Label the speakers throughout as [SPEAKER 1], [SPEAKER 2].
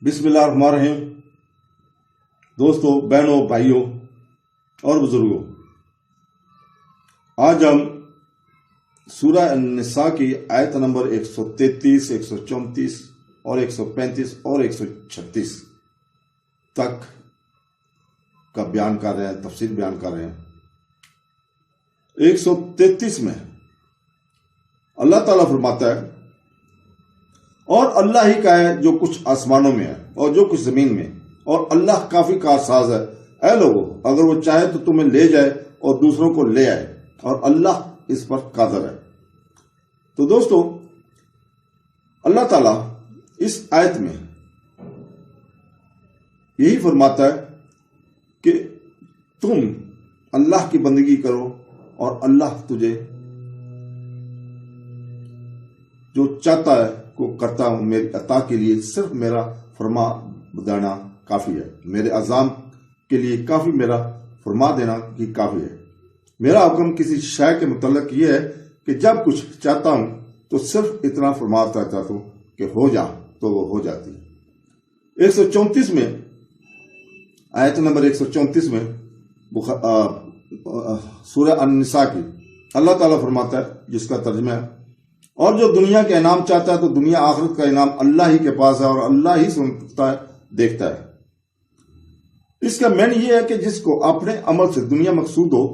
[SPEAKER 1] بسم اللہ الرحمن الرحیم۔ دوستوں، بہنوں، بھائیوں اور بزرگوں، آج ہم سورہ النساء کی آیت نمبر 133، 134 اور 135 اور 136 تک کا بیان کر رہے ہیں، تفسیر بیان کر رہے ہیں۔ 133 میں اللہ تعالیٰ فرماتا ہے، اور اللہ ہی کا ہے جو کچھ آسمانوں میں ہے اور جو کچھ زمین میں، اور اللہ کافی کارساز ہے۔ اے لوگوں، اگر وہ چاہے تو تمہیں لے جائے اور دوسروں کو لے آئے، اور اللہ اس پر قادر ہے۔ تو دوستو، اللہ تعالیٰ اس آیت میں یہی فرماتا ہے کہ تم اللہ کی بندگی کرو اور اللہ تجھے جو چاہتا ہے کو کرتا ہوں، میری عطا کے لیے صرف میرا فرما دینا کافی ہے، میرے عزام کے لیے کافی، میرا فرما دینا کی کافی ہے۔ میرا حکم کسی شے کے متعلق یہ ہے کہ جب کچھ چاہتا ہوں تو صرف اتنا فرماتا چاہتا ہوں کہ ہو جا، تو وہ ہو جاتی ہے۔ 134 میں، آیت نمبر 134 میں سورہ النساء کی اللہ تعالیٰ فرماتا ہے، جس کا ترجمہ ہے، اور جو دنیا کے انعام چاہتا ہے تو دنیا آخرت کا انعام اللہ ہی کے پاس ہے، اور اللہ ہی سنتا ہے، دیکھتا ہے۔ اس کا معنی یہ ہے کہ جس کو اپنے عمل سے دنیا مقصود ہو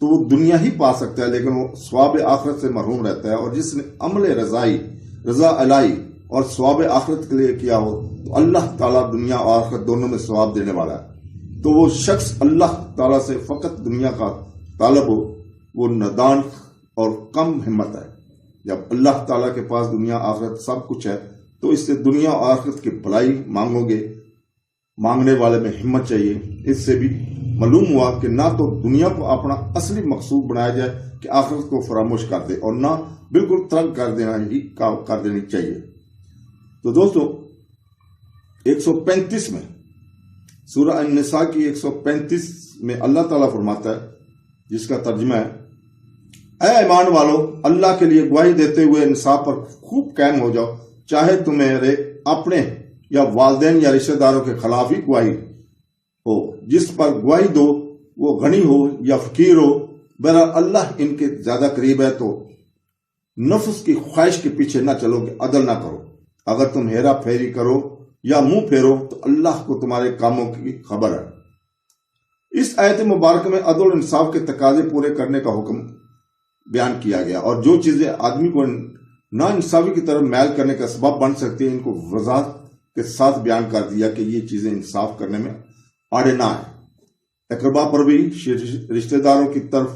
[SPEAKER 1] تو وہ دنیا ہی پا سکتا ہے، لیکن وہ ثواب آخرت سے محروم رہتا ہے۔ اور جس نے عمل رضا الہی اور ثواب آخرت کے لیے کیا ہو تو اللہ تعالیٰ دنیا اور آخرت دونوں میں ثواب دینے والا ہے۔ تو وہ شخص اللہ تعالیٰ سے فقط دنیا کا طالب ہو، وہ نادان اور کم ہمت ہے۔ جب اللہ تعالیٰ کے پاس دنیا آخرت سب کچھ ہے تو اس سے دنیا اور آخرت کی بھلائی مانگو گے۔ مانگنے والے میں ہمت چاہیے۔ اس سے بھی معلوم ہوا کہ نہ تو دنیا کو اپنا اصلی مقصود بنایا جائے کہ آخرت کو فراموش کر دے، اور نہ بالکل ترک کر دینی چاہیے۔ تو دوستو، 135 میں سورہ النساء کی 135 میں اللہ تعالیٰ فرماتا ہے، جس کا ترجمہ ہے، اے ایمان والو، اللہ کے لیے گواہی دیتے ہوئے انصاف پر خوب قائم ہو جاؤ، چاہے تمہارے اپنے یا والدین یا رشتہ داروں کے خلاف ہی گواہی ہو۔ جس پر گواہی دو وہ غنی ہو یا فقیر ہو، بہرحال اللہ ان کے زیادہ قریب ہے۔ تو نفس کی خواہش کے پیچھے نہ چلو کہ عدل نہ کرو۔ اگر تم ہیرا پھیری کرو یا منہ پھیرو تو اللہ کو تمہارے کاموں کی خبر ہے۔ اس آیت مبارکہ میں عدل و انصاف کے تقاضے پورے کرنے کا حکم بیان کیا گیا، اور جو چیزیں آدمی کو نا انصافی کی طرف میل کرنے کا سبب بن سکتی ہیں، ان کو وضاحت کے ساتھ بیان کر دیا کہ یہ چیزیں انصاف کرنے میں آڑے نہ آئیں۔ اقربا پر بھی رشتہ داروں کی طرف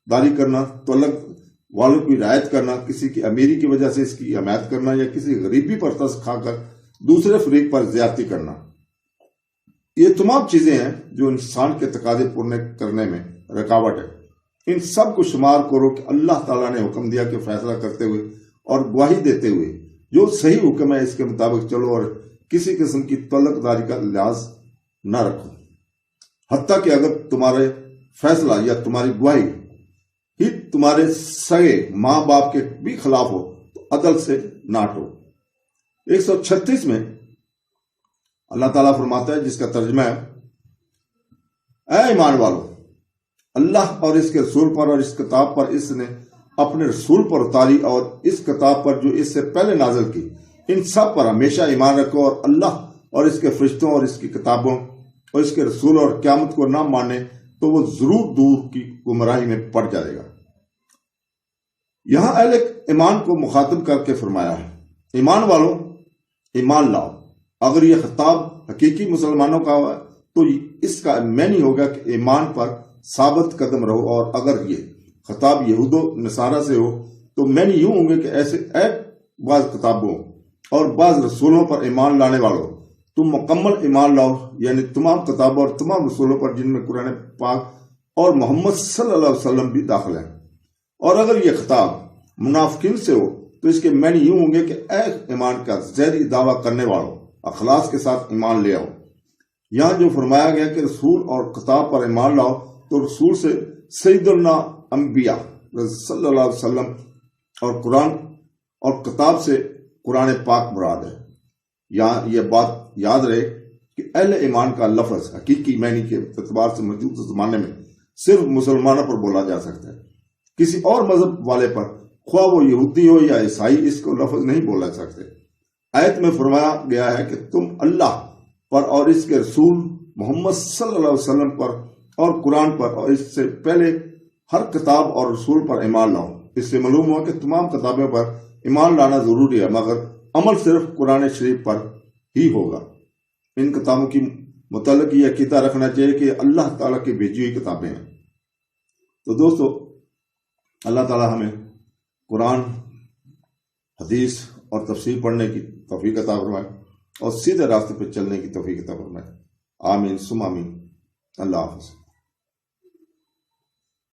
[SPEAKER 1] داری کرنا، تعلق والوں کی رعایت کرنا، کسی کی امیری کی وجہ سے اس کی حمایت کرنا، یا کسی غریبی پر ترس کھا کر دوسرے فریق پر زیادتی کرنا، یہ تمام چیزیں ہیں جو انسان کے تقاضے پورے کرنے میں رکاوٹ ہے۔ ان سب کو شمار کرو کہ اللہ تعالیٰ نے حکم دیا کہ فیصلہ کرتے ہوئے اور گواہی دیتے ہوئے جو صحیح حکم ہے اس کے مطابق چلو، اور کسی قسم کی تعلق داری کا لحاظ نہ رکھو، حتیٰ کہ اگر تمہارے فیصلہ یا تمہاری گواہی ہی تمہارے سگے ماں باپ کے بھی خلاف ہو تو عدل سے نہ ہٹو۔ 136 میں اللہ تعالیٰ فرماتا ہے، جس کا ترجمہ ہے، اے ایمان والو، اللہ اور اس کے رسول پر اور اس کتاب پر اس نے اپنے رسول پر اتاری اور اس کتاب پر جو اس سے پہلے نازل کی، ان سب پر ہمیشہ ایمان رکھو، اور اللہ اور اس کے فرشتوں اور اس کی کتابوں اور اس کے رسول اور قیامت کو نہ مانے تو وہ ضرور دور کی گمراہی میں پڑ جائے گا۔ یہاں اہل ایمان کو مخاطب کر کے فرمایا ہے، ایمان والو، ایمان لاؤ۔ اگر یہ خطاب حقیقی مسلمانوں کا ہوا تو اس کا معنی ہوگا کہ ایمان پر ثابت قدم رہو، اور اگر یہ خطاب یہود و نصارہ سے ہو تو معنی یوں ہوں گے کہ ایسے بعض کتابوں اور بعض رسولوں پر ایمان لانے والوں، تم مکمل ایمان لاؤ، یعنی تمام کتابوں اور تمام رسولوں پر، جن میں قرآن پاک اور محمد صلی اللہ علیہ وسلم بھی داخل ہیں۔ اور اگر یہ خطاب منافقین سے ہو تو اس کے معنی یوں ہوں گے کہ اے ایمان کا ظاہری دعویٰ کرنے والوں، اخلاص کے ساتھ ایمان لے آؤ۔ یہاں جو فرمایا گیا کہ رسول اور کتاب پر ایمان لاؤ، تو رسول سے سید الانبیاء صلی اللہ علیہ وسلم اور قرآن اور کتاب سے قرآن پاک مراد ہے۔ یہاں یہ بات یاد رہے کہ اہل ایمان کا لفظ حقیقی معنی کے اعتبار سے موجودہ زمانے میں صرف مسلمانوں پر بولا جا سکتا ہے، کسی اور مذہب والے پر، خواہ وہ یہودی ہو یا عیسائی، اس کو لفظ نہیں بولا سکتے۔ آیت میں فرمایا گیا ہے کہ تم اللہ پر اور اس کے رسول محمد صلی اللہ علیہ وسلم پر اور قرآن پر اور اس سے پہلے ہر کتاب اور رسول پر ایمان لاؤ۔ اس سے معلوم ہوا کہ تمام کتابوں پر ایمان لانا ضروری ہے، مگر عمل صرف قرآن شریف پر ہی ہوگا۔ ان کتابوں کی متعلق یہ عقیدہ رکھنا چاہیے کہ اللہ تعالیٰ کی بھیجی ہوئی کتابیں ہیں۔ تو دوستو، اللہ تعالیٰ ہمیں قرآن، حدیث اور تفسیر پڑھنے کی توفیق عطا فرمائے اور سیدھے راستے پہ چلنے کی توفیق عطا فرمائے۔ آمین ثم آمین۔ اللہ حافظ۔